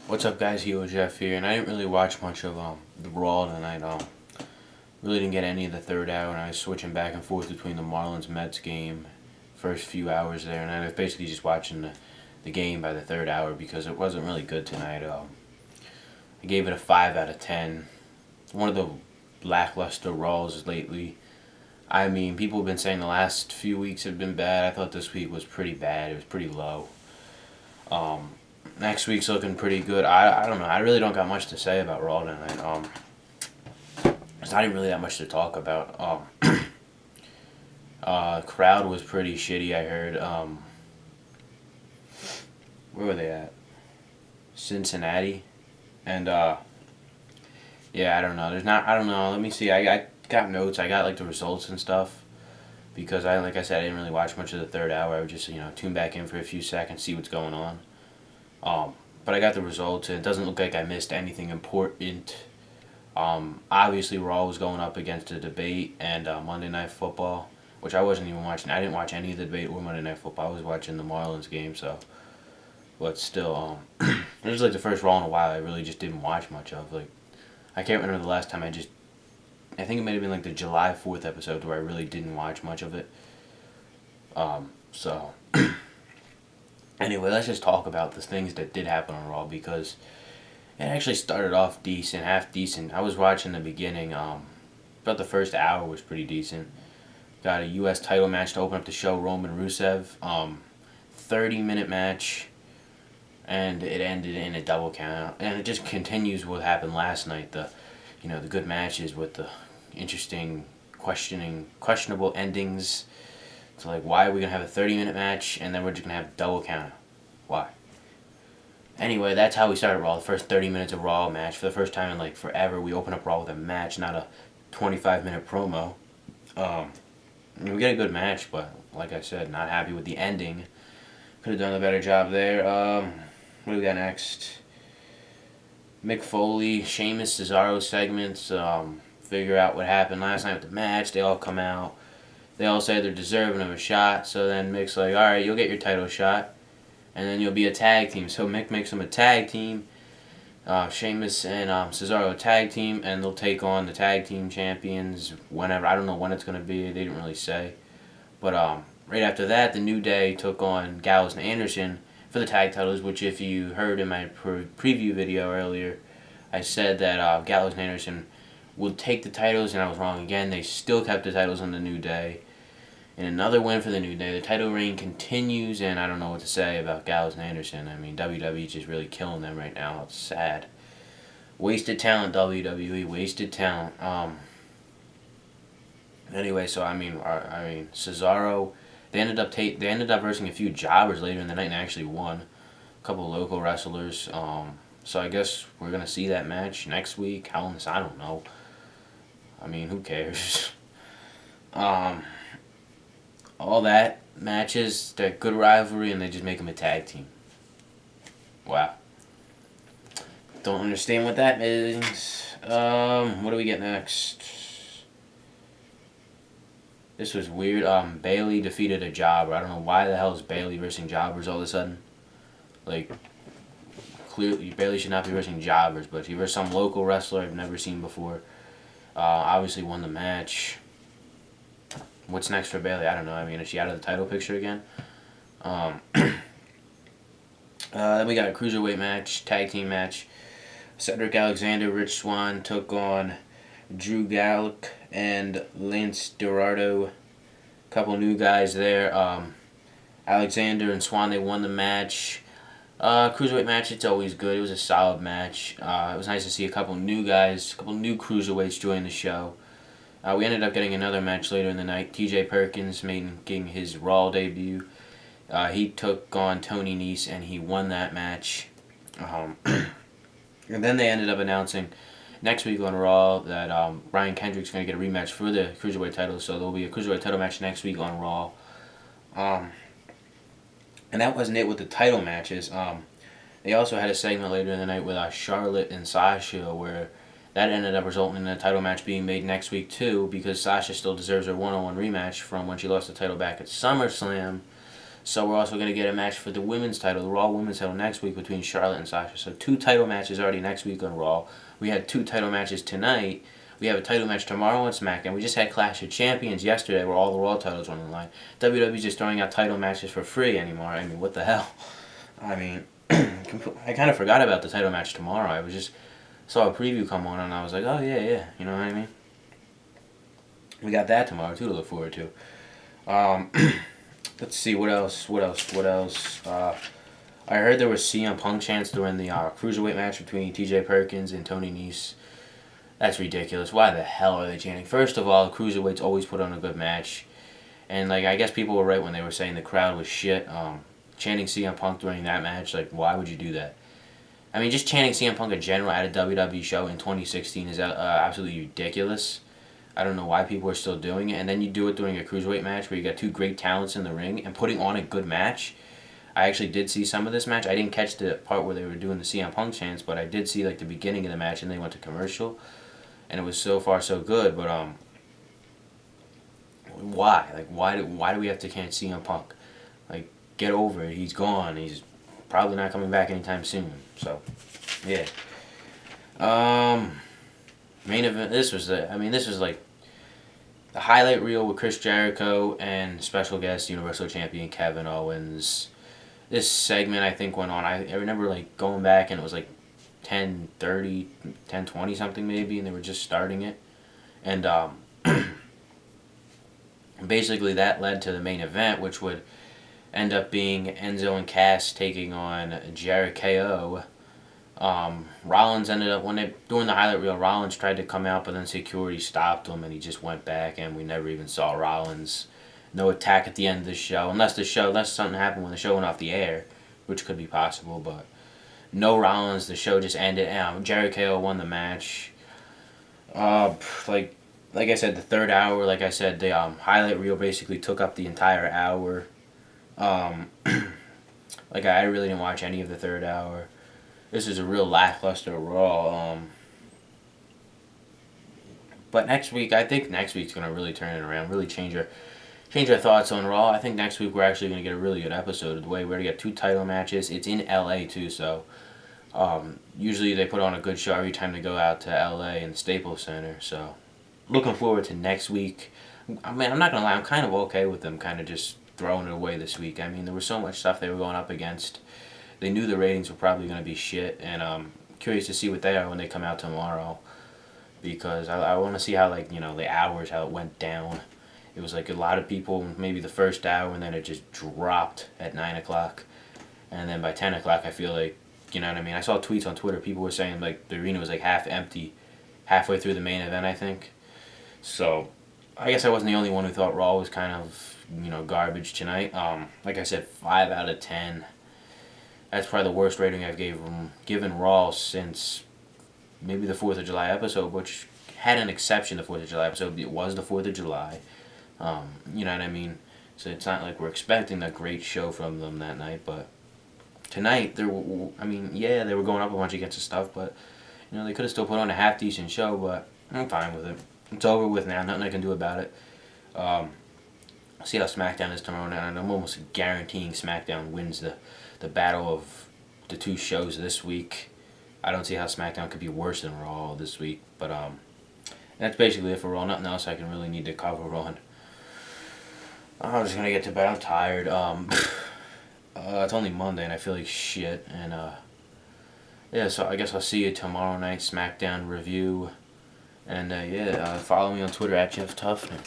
What's up, guys? Hero Jeff here, and I didn't really watch much of the Raw tonight. Really didn't get any of the third hour, and I was switching back and forth between the Marlins Mets game, first few hours there, and I was basically just watching the game by the third hour because it wasn't really good tonight. I gave it a 5 out of 10. One of the lackluster Raws lately. I mean, people have been saying the last few weeks have been bad. I thought this week was pretty bad. It was pretty low. Um, Next week's looking pretty good. I don't know. I really don't got much to say about Raw tonight. There's not even really that much to talk about. Crowd was pretty shitty. I heard. Where were they at? Cincinnati, and yeah, I don't know. There's not. I don't know. Let me see. I got notes. I got like the results and stuff because like I said, I didn't really watch much of the third hour. I would just tune back in for a few seconds, see what's going on. But I got the results, and it doesn't look like I missed anything important. Obviously, Raw was going up against a debate and Monday Night Football, which I wasn't even watching. I didn't watch any of the debate or Monday Night Football. I was watching the Marlins game, so. But still, it was like the first Raw in a while I really just didn't watch much of. Like, I can't remember the last time I think it may have been like the July 4th episode where I really didn't watch much of it. So. Anyway, let's just talk about the things that did happen on Raw because it actually started off decent, half decent. I was watching the beginning. About the first hour was pretty decent. Got a U.S. title match to open up the show. Roman Rusev. 30-minute match, and it ended in a double count. And it just continues what happened last night. The good matches with the interesting, questionable endings. So, like, why are we going to have a 30-minute match and then we're just going to have a double count? Why? Anyway, that's how we started Raw. The first 30 minutes of Raw match. For the first time in, like, forever, we open up Raw with a match, not a 25-minute promo. We get a good match, but, like I said, not happy with the ending. Could have done a better job there. What do we got next? Mick Foley, Sheamus, Cesaro segments. Figure out what happened last night with the match. They all come out. They all say they're deserving of a shot, so then Mick's like, alright, you'll get your title shot, and then you'll be a tag team. So Mick makes them a tag team, Sheamus and Cesaro a tag team, and they'll take on the tag team champions whenever. I don't know when it's going to be, they didn't really say. But right after that, the New Day took on Gallows and Anderson for the tag titles, which if you heard in my preview video earlier, I said that Gallows and Anderson would take the titles, and I was wrong again. They still kept the titles on the New Day. And another win for the New Day. The title reign continues, and I don't know what to say about Gallows and Anderson. I mean, WWE is just really killing them right now. It's sad. Wasted talent, WWE. Wasted talent. Anyway, so I mean, Cesaro. They ended up versing a few jobbers later in the night and actually won. A couple local wrestlers. So I guess we're gonna see that match next week. How long? I don't know. I mean, who cares? All that matches, they're good rivalry, and they just make them a tag team. Wow. Don't understand what that means. What do we get next? This was weird. Bailey defeated a jobber. I don't know why the hell is Bailey versing jobbers all of a sudden. Like, clearly, Bailey should not be versing jobbers, but he versed some local wrestler I've never seen before. Obviously won the match. What's next for Bailey? I don't know. I mean, is she out of the title picture again? Then we got a Cruiserweight match, tag team match. Cedric Alexander, Rich Swann took on Drew Gulak and Lance Dorado. Couple new guys there. Alexander and Swann, they won the match. Cruiserweight match, it's always good. It was a solid match. It was nice to see a couple new guys, a couple new Cruiserweights join the show. We ended up getting another match later in the night. TJ Perkins making his Raw debut. He took on Tony Nese and he won that match. And then they ended up announcing next week on Raw that Brian Kendrick's going to get a rematch for the Cruiserweight title. So there will be a Cruiserweight title match next week on Raw. And that wasn't it with the title matches. They also had a segment later in the night with Charlotte and Sasha where that ended up resulting in a title match being made next week too because Sasha still deserves her one-on-one rematch from when she lost the title back at SummerSlam. So we're also going to get a match for the women's title, the Raw women's title next week between Charlotte and Sasha. So 2 title matches already next week on Raw. We had 2 title matches tonight. We have a title match tomorrow on SmackDown. We just had Clash of Champions yesterday where all the Raw titles were on the line. WWE's just throwing out title matches for free anymore. I mean, what the hell? I mean, I kind of forgot about the title match tomorrow. I was just saw a preview come on and I was like, oh yeah, you know what I mean? We got that tomorrow too to look forward to. Let's see, what else? I heard there was CM Punk chants during the Cruiserweight match between TJ Perkins and Tony Nese. That's ridiculous. Why the hell are they chanting? First of all, Cruiserweights always put on a good match. And, like, I guess people were right when they were saying the crowd was shit. Chanting CM Punk during that match, like, why would you do that? I mean, just chanting CM Punk in general at a WWE show in 2016 is absolutely ridiculous. I don't know why people are still doing it. And then you do it during a Cruiserweight match where you got 2 great talents in the ring and putting on a good match. I actually did see some of this match. I didn't catch the part where they were doing the CM Punk chants, but I did see, like, the beginning of the match and they went to commercial. And it was so far so good, but why? Like, why do we have to chant CM Punk? Like, get over it. He's gone. He's probably not coming back anytime soon. So, yeah. Main event. This was like the highlight reel with Chris Jericho and special guest Universal Champion Kevin Owens. This segment I think went on. I remember like going back and it was like 10:30, 10:20 something maybe, and they were just starting it, and basically that led to the main event, which would end up being Enzo and Cass taking on Jericho. Rollins ended up, during the highlight reel, Rollins tried to come out, but then security stopped him, and he just went back, and we never even saw Rollins. No attack at the end of the show, unless something happened when the show went off the air, which could be possible, but no Rollins. The show just ended. Jericho won the match. Like I said, the third hour, like I said, the highlight reel basically took up the entire hour. Like I really didn't watch any of the third hour. This is a real lackluster Raw. But next week, I think next week's gonna really turn it around, really change our thoughts on Raw. I think next week we're actually gonna get a really good episode of the way we're gonna get 2 title matches. It's in LA too, so usually they put on a good show every time they go out to LA and Staples Center. So looking forward to next week. I mean, I'm not gonna lie, I'm kind of okay with them kind of just throwing it away this week. I mean, there was so much stuff they were going up against. They knew the ratings were probably going to be shit, and I'm curious to see what they are when they come out tomorrow, because I want to see how, like, you know, the hours, how it went down. It was like a lot of people, maybe the first hour, and then it just dropped at 9 o'clock, and then by 10 o'clock I feel like, you know what I mean, I saw tweets on Twitter, people were saying, like, the arena was, like, half empty halfway through the main event, I think. So, I guess I wasn't the only one who thought Raw was kind of, you know, garbage tonight. Like I said, 5 out of 10. That's probably the worst rating I've given Raw since maybe the 4th of July episode, which had an exception, the 4th of July episode. It was the 4th of July. You know what I mean? So it's not like we're expecting a great show from them that night, but tonight, they were going up a bunch against the stuff, but, you know, they could have still put on a half-decent show, but I'm fine with it. It's over with now. Nothing I can do about it. See how SmackDown is tomorrow night, and I'm almost guaranteeing SmackDown wins the battle of the 2 shows this week. I don't see how SmackDown could be worse than Raw this week, but that's basically it for Raw. Nothing else I can really need to cover on. I'm just gonna get to bed. I'm tired. It's only Monday and I feel like shit, and yeah, so I guess I'll see you tomorrow night, SmackDown review, and follow me on Twitter at Jeff Tuffman.